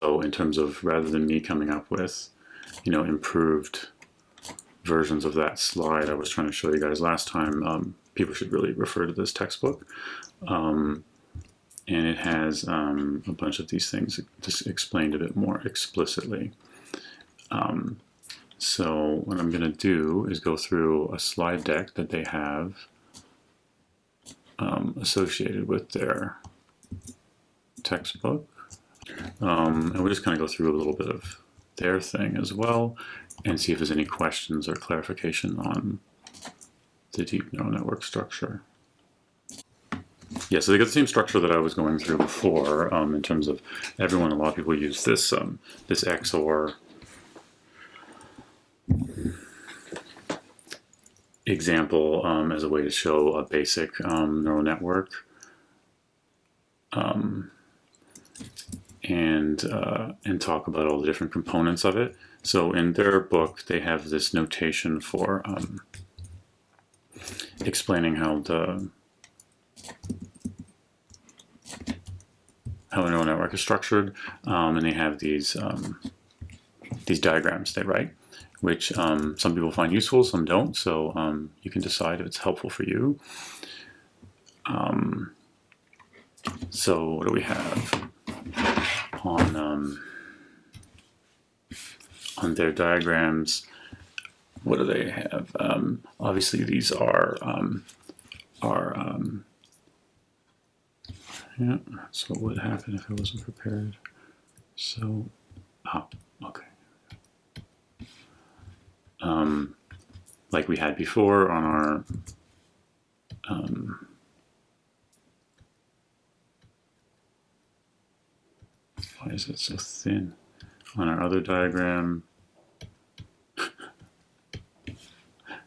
So in terms of, rather than me coming up with, you know, improved versions of that slide I was trying to show you guys last time, people should really refer to this textbook. And it has a bunch of these things just explained a bit more explicitly. So what I'm going to do is go through a slide deck that they have associated with their textbook. And we'll just kind of go through a little bit of their thing as well and see if there's any questions or clarification on the deep neural network structure. Yeah, so they got the same structure that I was going through before in terms of everyone. A lot of people use this this XOR example as a way to show a basic neural network, and talk about all the different components of it. So in their book, they have this notation for explaining how a neural network is structured, and they have these diagrams they write, which some people find useful, some don't. So you can decide if it's helpful for you. So what do we have on their diagrams? What do they have? Obviously, these are yeah. So what would happen if I wasn't prepared? So, okay. Like we had before on our why is it so thin? On our other diagram, I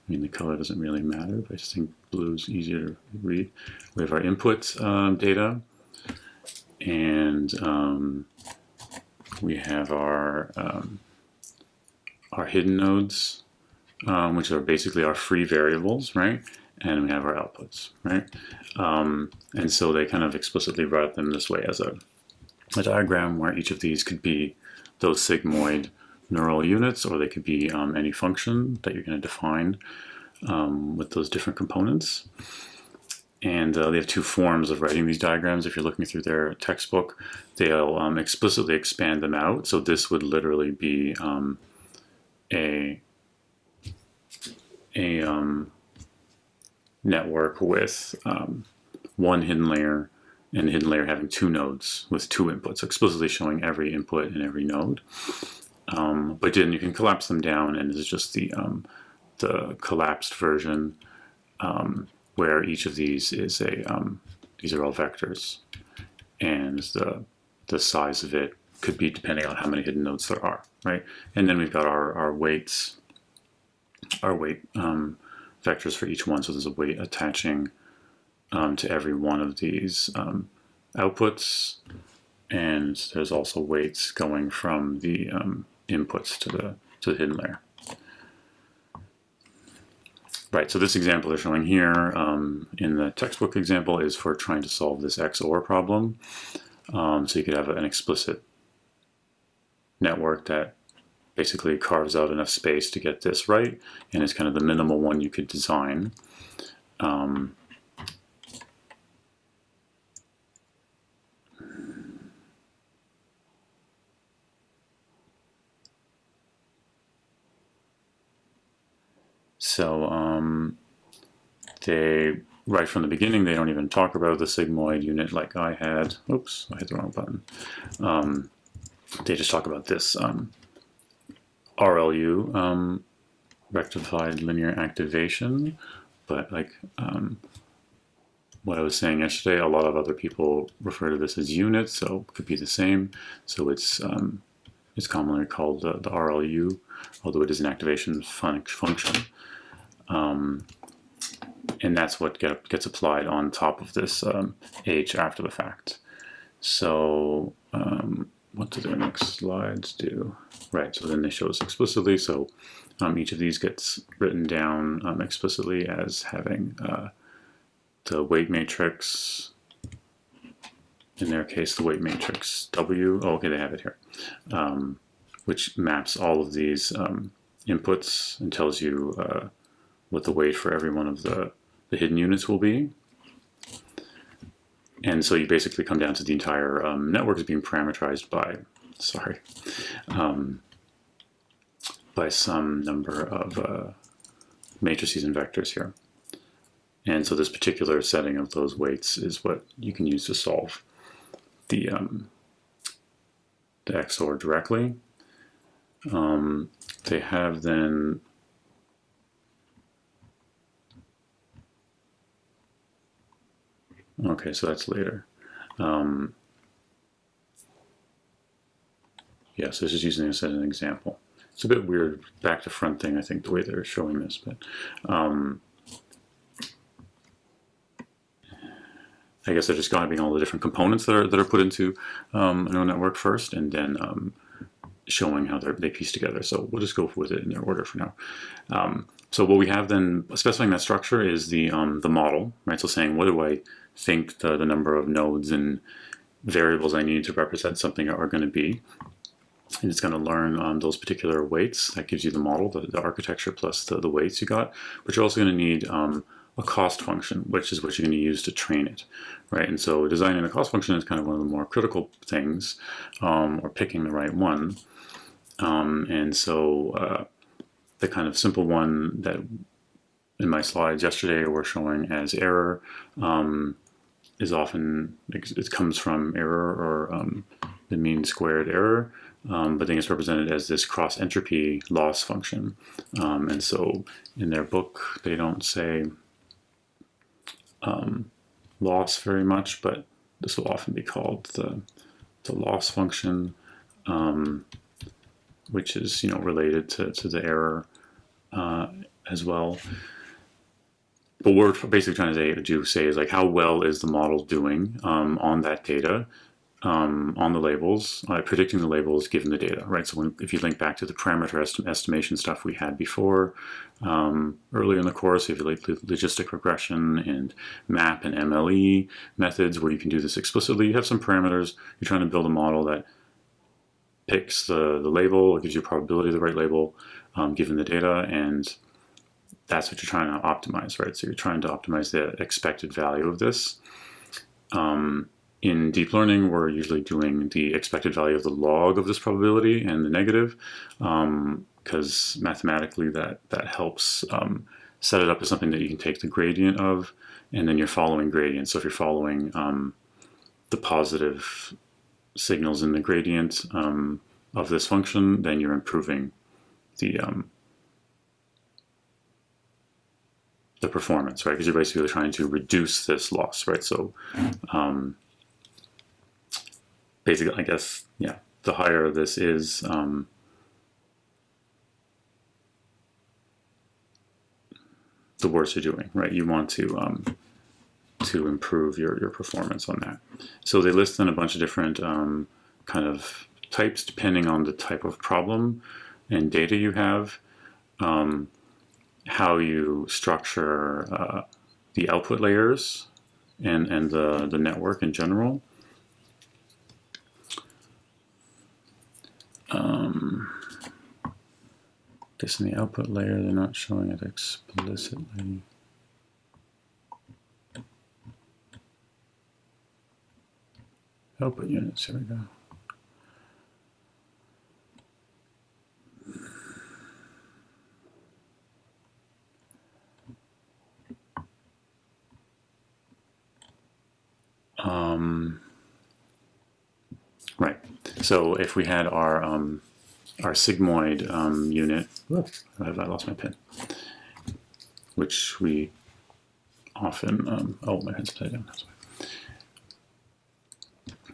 mean, the color doesn't really matter, but I just think blue is easier to read. We have our input data, and we have our hidden nodes, which are basically our free variables, right? And we have our outputs, right? And so they kind of explicitly write them this way as a diagram where each of these could be those sigmoid neural units, or they could be any function that you're going to define with those different components. And they have two forms of writing these diagrams. If you're looking through their textbook, they'll explicitly expand them out. So this would literally be a network with one hidden layer, and the hidden layer having two nodes with two inputs, explicitly showing every input and every node. But then you can collapse them down, and this is just the collapsed version, where each of these is these are all vectors, and the size of it could be depending on how many hidden nodes there are, right? And then we've got our weights, our weight vectors for each one. So there's a weight attaching to every one of these outputs, and there's also weights going from the inputs to the hidden layer. Right, so this example they're showing here in the textbook example is for trying to solve this XOR problem. So you could have an explicit network that basically carves out enough space to get this right, and it's kind of the minimal one you could design. So they, right from the beginning, they don't even talk about the sigmoid unit like I had. Oops, I hit the wrong button. They just talk about this RLU, rectified linear activation. But like what I was saying yesterday, a lot of other people refer to this as units, so it could be the same. So it's commonly called the RLU, although it is an activation function. And that's what gets applied on top of this H after the fact. So what do their next slides do? Right, so then they show us explicitly. So each of these gets written down explicitly as having the weight matrix in their case, the weight matrix W. Oh, okay, they have it here, which maps all of these inputs and tells you what the weight for every one of the hidden units will be. And so you basically come down to the entire network is being parameterized by, by some number of matrices and vectors here. And so this particular setting of those weights is what you can use to solve the XOR directly. They have then okay, so that's later. Yeah, so this is using this as an example. It's a bit weird back to front thing, I think, the way they're showing this, but I guess they're just grabbing all the different components that are put into a neural network first, and then showing how they piece together. So we'll just go with it in their order for now. So what we have then specifying that structure is the model, right? So saying what do I think the number of nodes and variables I need to represent something are going to be. And it's going to learn those particular weights. That gives you the model, the architecture plus the weights you got. But you're also going to need a cost function, which is what you're going to use to train it, right? And so designing a cost function is kind of one of the more critical things, or picking the right one. And so the kind of simple one that in my slides yesterday we're showing as error is often, it comes from error or the mean squared error, but then it's represented as this cross entropy loss function. And so in their book they don't say loss very much, but this will often be called the loss function, which is related to the error as well. But what we're basically trying to say is like, how well is the model doing on that data, on the labels, predicting the labels given the data, right? So if you link back to the parameter estimation stuff we had before, earlier in the course, if you like logistic regression and map and MLE methods where you can do this explicitly, you have some parameters, you're trying to build a model that picks the label, it gives you a probability of the right label given the data, and that's what you're trying to optimize, right? So you're trying to optimize the expected value of this. In deep learning, we're usually doing the expected value of the log of this probability and the negative, because mathematically that helps set it up as something that you can take the gradient of, and then you're following gradients. So if you're following the positive signals in the gradient of this function, then you're improving the performance, right? Because you're basically trying to reduce this loss, right? So basically, I guess, yeah, the higher this is, the worse you're doing, right? You want to improve your performance on that. So they list in a bunch of different kind of types depending on the type of problem and data you have, how you structure the output layers and the network in general. Guess in the output layer they're not showing it explicitly. Output units, here we go. Right. So if we had our sigmoid unit, I lost my pen, which we often, oh, my pen's upside down, that's why.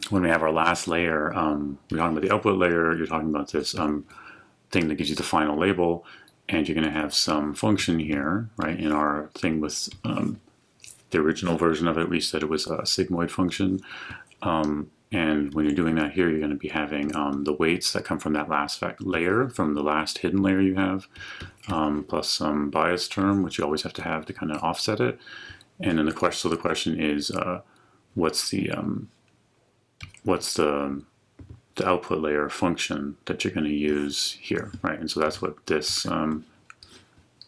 When we have our last layer, we're talking about the output layer, you're talking about this thing that gives you the final label, and you're going to have some function here, right? In our thing with the original version of it, we said it was a sigmoid function. And when you're doing that here, you're going to be having the weights that come from that last layer, from the last hidden layer you have, plus some bias term, which you always have to have to kind of offset it. And then the question is, what's the what's the output layer function that you're going to use here, right? And so that's what this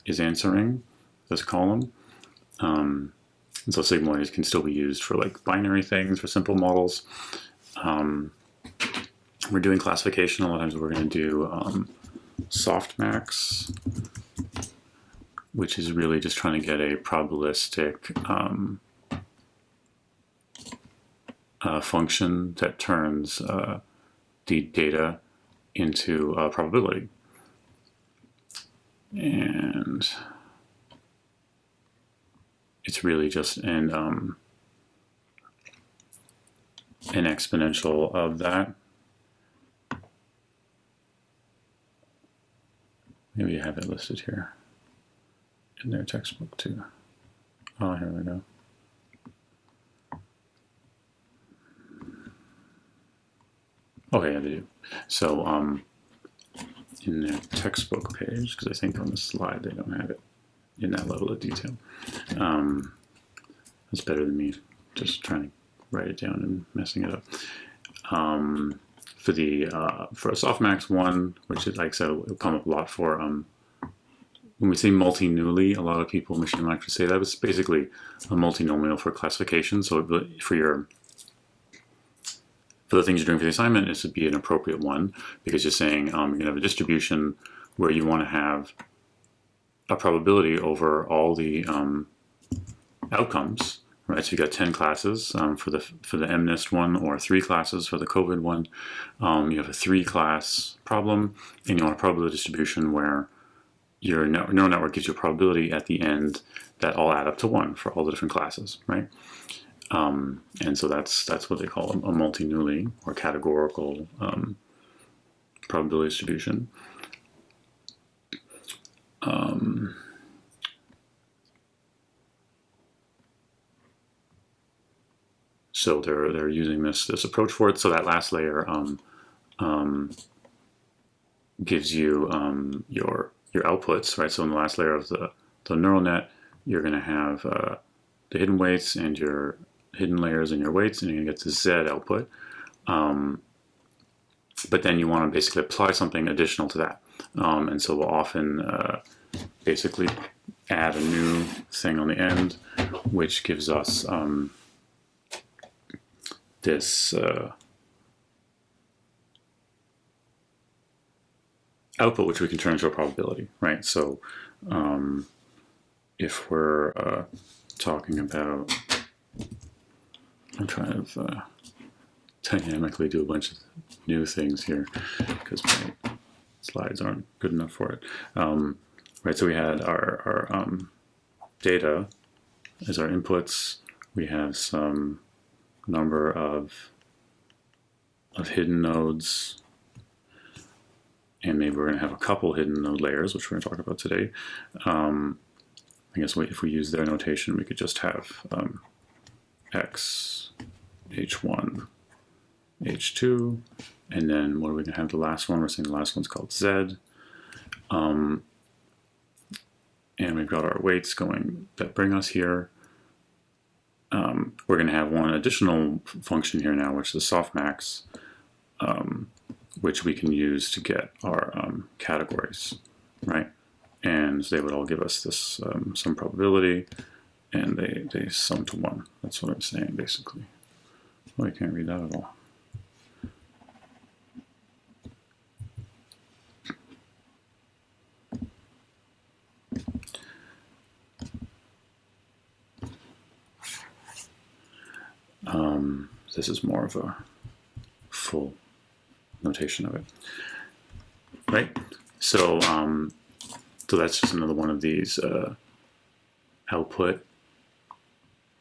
is answering, this column. And so sigmoids can still be used for like binary things, for simple models. We're doing classification. A lot of times we're going to do softmax, which is really just trying to get a probabilistic function that turns the data into probability. And it's really just an exponential of that. Maybe I have it listed here in their textbook too. Oh, here we go. Okay, yeah, they do. So in their textbook page, because I think on the slide they don't have it in that level of detail. That's better than me just trying to write it down and messing it up. For a softmax one, which is, like I said, it'll come up a lot for when we say multinewly, a lot of people in machine learning actually say that it's basically a multinomial for classification. So for the things you're doing for the assignment, this would be an appropriate one, because you're saying you're going to have a distribution where you want to have a probability over all the outcomes, right? So you got 10 classes for the MNIST one, or 3 classes for the COVID one. You have a 3-class problem, and you want a probability distribution where your neural network gives you a probability at the end that all add up to 1 for all the different classes, right? And so that's what they call a multinewly or categorical probability distribution. So they're using this approach for it. So that last layer gives you your outputs, right? So in the last layer of the neural net, you're going to have the hidden weights and your hidden layers and your weights, and you're going to get the Z output. But then you want to basically apply something additional to that. And so we'll often basically add a new thing on the end, which gives us this output, which we can turn into a probability, right? So if we're talking about, I'm trying to dynamically do a bunch of new things here because my slides aren't good enough for it. Right, so we had our data as our inputs. We have some number of hidden nodes, and maybe we're going to have a couple hidden node layers, which we're going to talk about today. I guess if we use their notation, we could just have X, H1, H2, and then what are we going to have the last one? We're saying the last one's called Z. And we've got our weights going that bring us here. We're going to have one additional function here now, which is softmax, which we can use to get our categories, right? And they would all give us this some probability, and they sum to 1. That's what I'm saying, basically. Oh, I can't read that at all. This is more of a full notation of it, right? So, so that's just another one of these output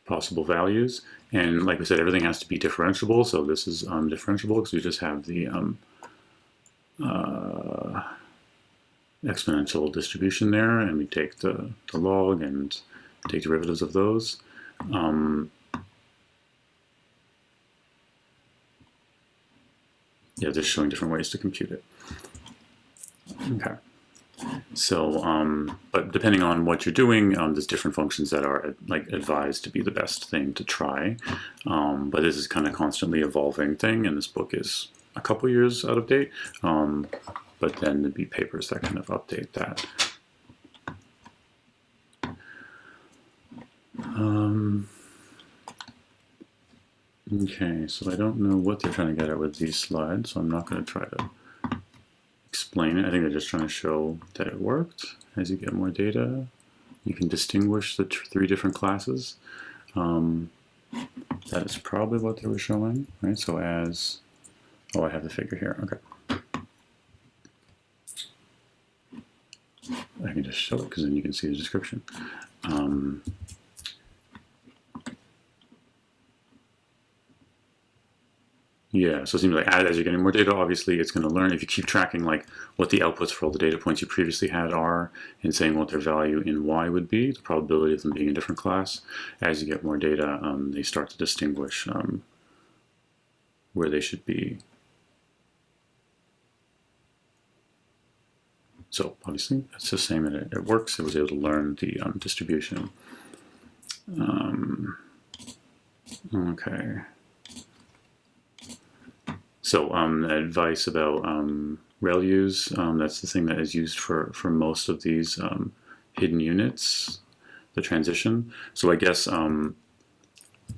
possible values. And like we said, everything has to be differentiable. So this is differentiable because we just have the exponential distribution there, and we take the log and take derivatives of those. Yeah, just showing different ways to compute it. Okay. So, but depending on what you're doing, there's different functions that are like advised to be the best thing to try. But this is kind of constantly evolving thing, and this book is a couple years out of date. But then there'd be papers that kind of update that. Okay, so I don't know what they're trying to get at with these slides, so I'm not going to try to explain it. I think they're just trying to show that it worked. As you get more data, you can distinguish the three different classes. That is probably what they were showing, right? So as, oh, I have the figure here, okay. I can just show it because then you can see the description. Yeah, so it seems like as you're getting more data, obviously it's going to learn. If you keep tracking like what the outputs for all the data points you previously had are and saying what their value in Y would be, the probability of them being a different class, as you get more data, they start to distinguish where they should be. So obviously that's the same, and it works. It was able to learn the distribution. Okay. So advice about ReLUs, that's the thing that is used for most of these hidden units, the transition. So I guess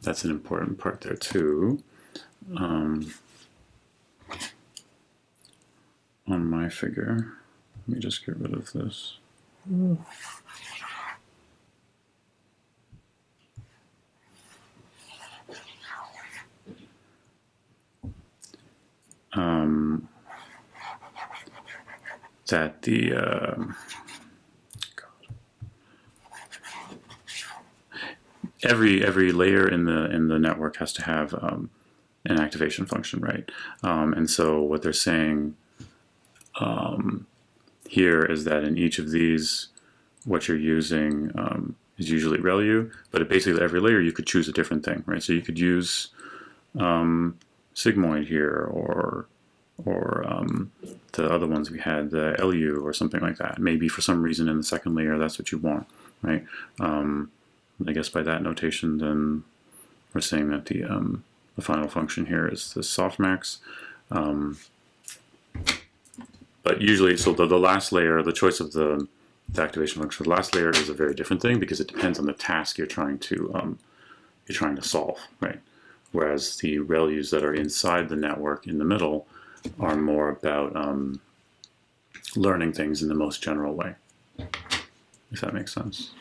that's an important part there too. On my figure, let me just get rid of this. That the every layer in the network has to have an activation function, right? And so what they're saying here is that in each of these, what you're using is usually ReLU, but basically every layer you could choose a different thing, right? So you could use Sigmoid here, or the other ones we had, the LU or something like that. Maybe for some reason in the second layer that's what you want, right? I guess by that notation then we're saying that the final function here is the softmax. But usually, so the last layer, the choice of the activation function for the last layer is a very different thing because it depends on the task you're trying to solve, right? Whereas the ReLUs that are inside the network in the middle are more about learning things in the most general way, if that makes sense.